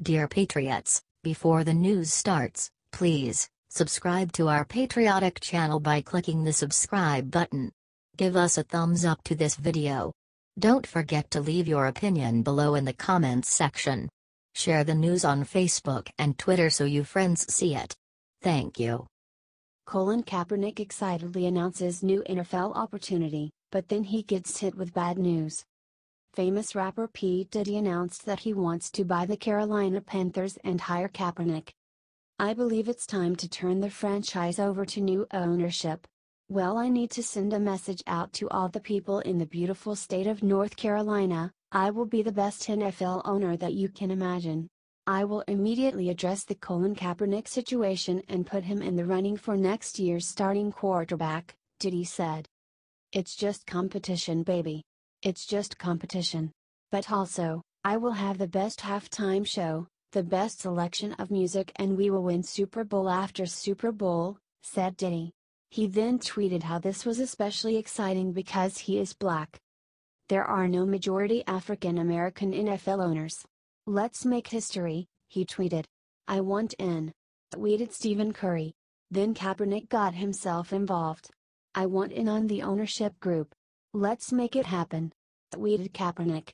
Dear Patriots, before the news starts, please subscribe to our patriotic channel by clicking the subscribe button. Give us a thumbs up to this video. Don't forget to leave your opinion below in the comments section. Share the news on Facebook and Twitter so you friends see it. Thank you. Colin Kaepernick excitedly announces new NFL opportunity, but then he gets hit with bad news. Famous rapper P Diddy announced that he wants to buy the Carolina Panthers and hire Kaepernick. I believe it's time to turn the franchise over to new ownership. Well, I need to send a message out to all the people in the beautiful state of North Carolina. I will be the best NFL owner that you can imagine. I will immediately address the Colin Kaepernick situation and put him in the running for next year's starting quarterback, Diddy said. It's just competition, baby. It's just competition. But also, I will have the best halftime show, the best selection of music, and we will win Super Bowl after Super Bowl, said Diddy. He then tweeted how this was especially exciting because he is black. There are no majority African American NFL owners. Let's make history, he tweeted. I want in. Tweeted Stephen Curry. Then Kaepernick got himself involved. I want in on the ownership group. Let's make it happen. Tweeted Kaepernick.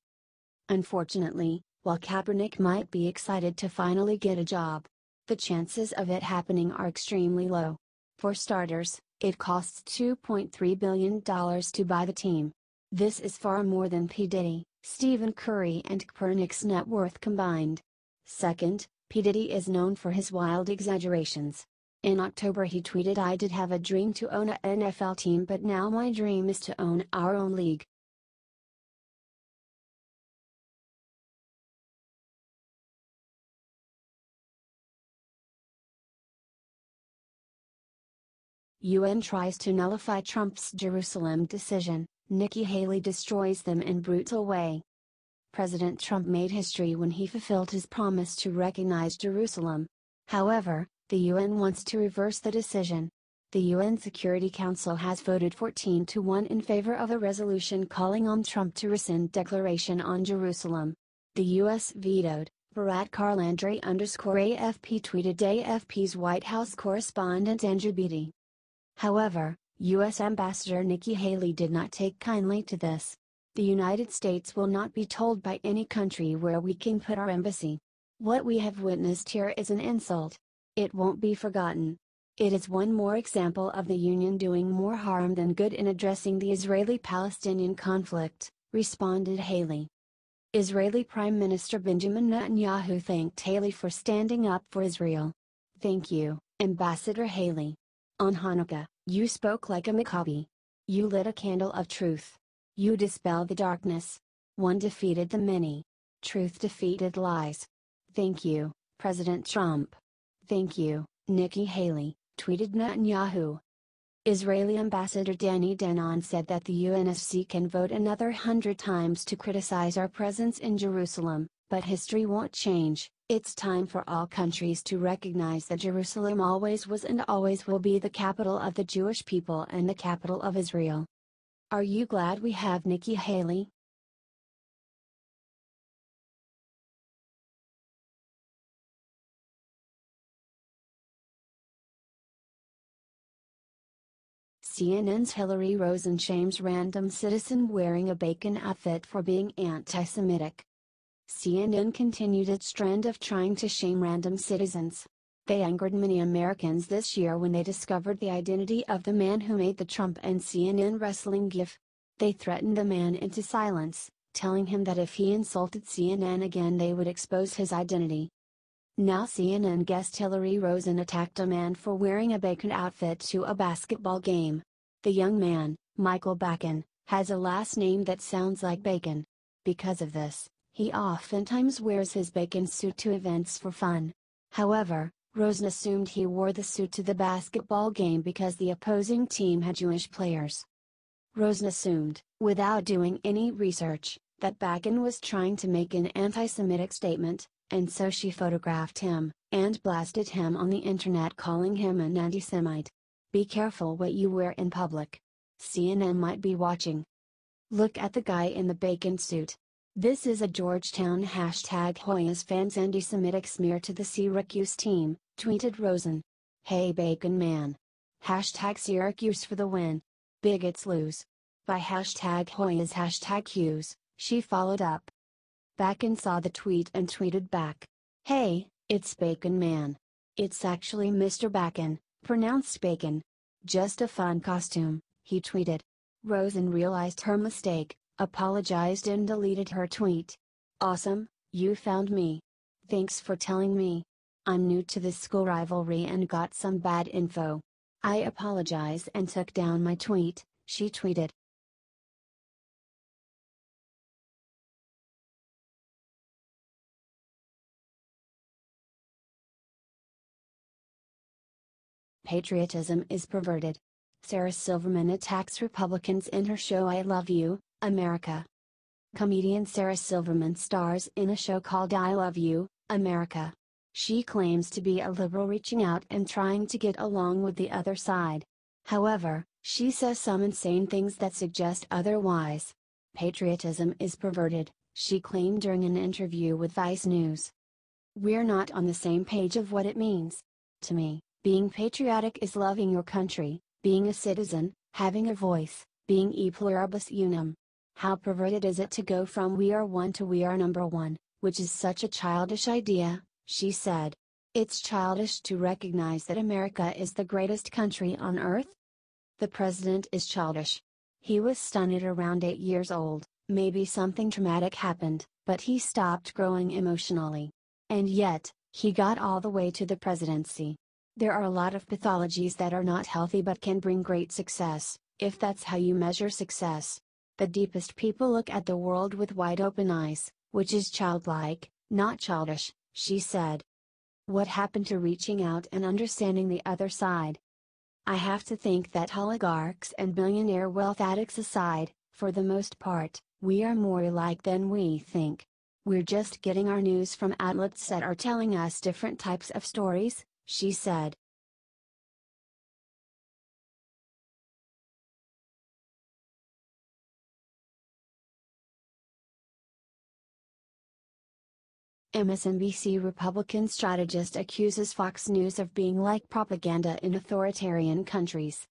Unfortunately, while Kaepernick might be excited to finally get a job, the chances of it happening are extremely low. For starters, it costs $2.3 billion to buy the team. This is far more than P. Diddy, Stephen Curry and Kaepernick's net worth combined. Second, P. Diddy is known for his wild exaggerations. In October he tweeted, I did have a dream to own an NFL team, but now my dream is to own our own league. UN tries to nullify Trump's Jerusalem decision, Nikki Haley destroys them in brutal way. President Trump made history when he fulfilled his promise to recognize Jerusalem. However, the UN wants to reverse the decision. The UN Security Council has voted 14-1 in favor of a resolution calling on Trump to rescind declaration on Jerusalem. The US vetoed. Barat Karlandre_AFP tweeted AFP's White House correspondent Andrew Beatty. However, U.S. Ambassador Nikki Haley did not take kindly to this. The United States will not be told by any country where we can put our embassy. What we have witnessed here is an insult. It won't be forgotten. It is one more example of the Union doing more harm than good in addressing the Israeli-Palestinian conflict, responded Haley. Israeli Prime Minister Benjamin Netanyahu thanked Haley for standing up for Israel. Thank you, Ambassador Haley. On Hanukkah, you spoke like a Maccabi. You lit a candle of truth. You dispelled the darkness. One defeated the many. Truth defeated lies. Thank you, President Trump. Thank you, Nikki Haley, tweeted Netanyahu. Israeli Ambassador Danny Danon said that the UNSC can vote another 100 times to criticize our presence in Jerusalem, but history won't change. It's time for all countries to recognize that Jerusalem always was and always will be the capital of the Jewish people and the capital of Israel. Are you glad we have Nikki Haley? CNN's Hillary Rosen shames random citizen wearing a bacon outfit for being anti-Semitic. CNN continued its trend of trying to shame random citizens. They angered many Americans this year when they discovered the identity of the man who made the Trump and CNN wrestling gif. They threatened the man into silence, telling him that if he insulted CNN again they would expose his identity. Now CNN guest Hillary Rosen attacked a man for wearing a bacon outfit to a basketball game. The young man, Michael Bacon, has a last name that sounds like bacon. Because of this, he oftentimes wears his bacon suit to events for fun. However, Rosen assumed he wore the suit to the basketball game because the opposing team had Jewish players. Rosen assumed, without doing any research, that Bacon was trying to make an anti-Semitic statement, and so she photographed him, and blasted him on the internet calling him an anti-Semite. Be careful what you wear in public. CNN might be watching. Look at the guy in the bacon suit. This is a Georgetown #Hoyas fans anti-Semitic smear to the Syracuse team, tweeted Rosen. Hey Bacon Man. #Syracuse for the win. Bigots lose. By #Hoyas #Hughes, she followed up. Bacon saw the tweet and tweeted back. Hey, it's Bacon Man. It's actually Mr. Bacon, pronounced Bacon. Just a fun costume, he tweeted. Rosen realized her mistake, apologized and deleted her tweet. Awesome, you found me. Thanks for telling me. I'm new to this school rivalry and got some bad info. I apologize and took down my tweet, she tweeted. Patriotism is perverted. Sarah Silverman attacks Republicans in her show I Love You, America. Comedian Sarah Silverman stars in a show called I Love You, America. She claims to be a liberal reaching out and trying to get along with the other side. However, she says some insane things that suggest otherwise. Patriotism is perverted, she claimed during an interview with Vice News. We're not on the same page of what it means. To me, being patriotic is loving your country, being a citizen, having a voice, being e pluribus unum. How perverted is it to go from we are one to we are number one, which is such a childish idea, she said. It's childish to recognize that America is the greatest country on earth? The president is childish. He was stunned at around 8 years old, maybe something traumatic happened, but he stopped growing emotionally. And yet, he got all the way to the presidency. There are a lot of pathologies that are not healthy but can bring great success, if that's how you measure success. The deepest people look at the world with wide open eyes, which is childlike, not childish, she said. What happened to reaching out and understanding the other side? I have to think that oligarchs and billionaire wealth addicts aside, for the most part, we are more alike than we think. We're just getting our news from outlets that are telling us different types of stories, she said. MSNBC Republican strategist accuses Fox News of being like propaganda in authoritarian countries.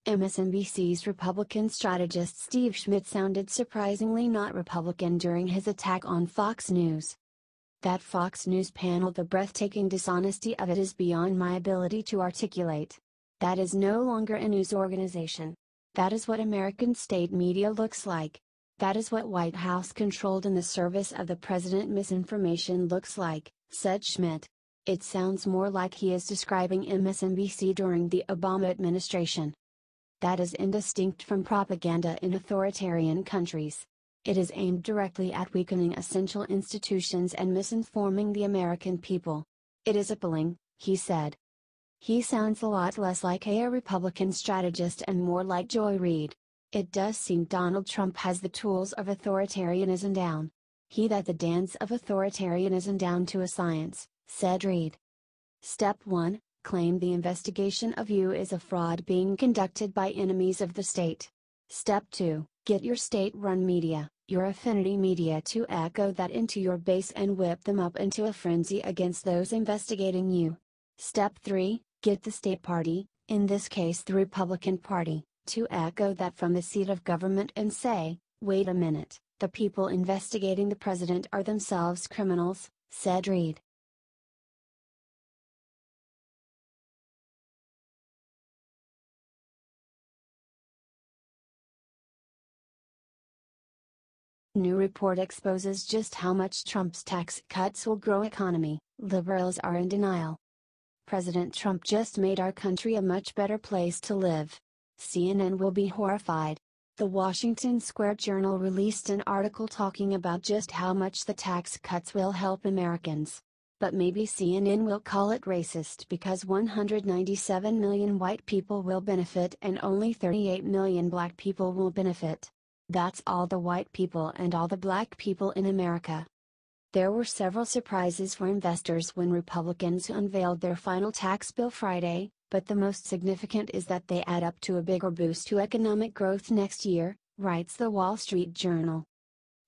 MSNBC's Republican strategist Steve Schmidt sounded surprisingly not Republican during his attack on Fox News. That Fox News panel, the breathtaking dishonesty of it is beyond my ability to articulate. That is no longer a news organization. That is what American state media looks like. That is what White House controlled in the service of the president misinformation looks like, said Schmidt. It sounds more like he is describing MSNBC during the Obama administration. That is indistinct from propaganda in authoritarian countries. It is aimed directly at weakening essential institutions and misinforming the American people. It is appalling, he said. He sounds a lot less like a Republican strategist and more like Joy Reid. It does seem Donald Trump has the tools of authoritarianism down. He that the dance of authoritarianism down to a science, said Reid. Step 1, claim the investigation of you is a fraud being conducted by enemies of the state. Step 2, get your state-run media, your affinity media to echo that into your base and whip them up into a frenzy against those investigating you. Step 3, get the state party, in this case the Republican Party, to echo that from the seat of government and say, wait a minute, the people investigating the president are themselves criminals, said Reid. New report exposes just how much Trump's tax cuts will grow economy, liberals are in denial. President Trump just made our country a much better place to live. CNN will be horrified. The Washington Square Journal released an article talking about just how much the tax cuts will help Americans. But maybe CNN will call it racist because 197 million white people will benefit and only 38 million black people will benefit. That's all the white people and all the black people in America. There were several surprises for investors when Republicans unveiled their final tax bill Friday, but the most significant is that they add up to a bigger boost to economic growth next year, writes the Wall Street Journal.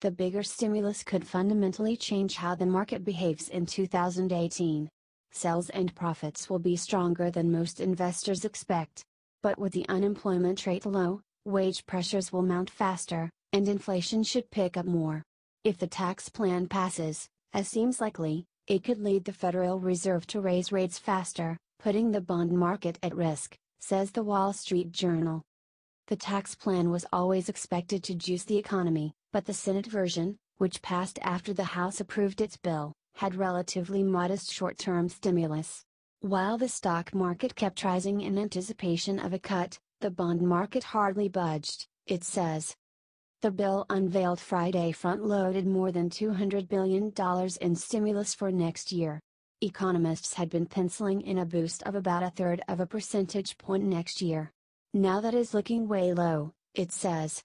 The bigger stimulus could fundamentally change how the market behaves in 2018. Sales and profits will be stronger than most investors expect. But with the unemployment rate low, wage pressures will mount faster, and inflation should pick up more. If the tax plan passes, as seems likely, it could lead the Federal Reserve to raise rates faster, putting the bond market at risk, says the Wall Street Journal. The tax plan was always expected to juice the economy, but the Senate version, which passed after the House approved its bill, had relatively modest short-term stimulus. While the stock market kept rising in anticipation of a cut, the bond market hardly budged, it says. The bill unveiled Friday front-loaded more than $200 billion in stimulus for next year. Economists had been penciling in a boost of about a third of a percentage point next year. Now that is looking way low, it says.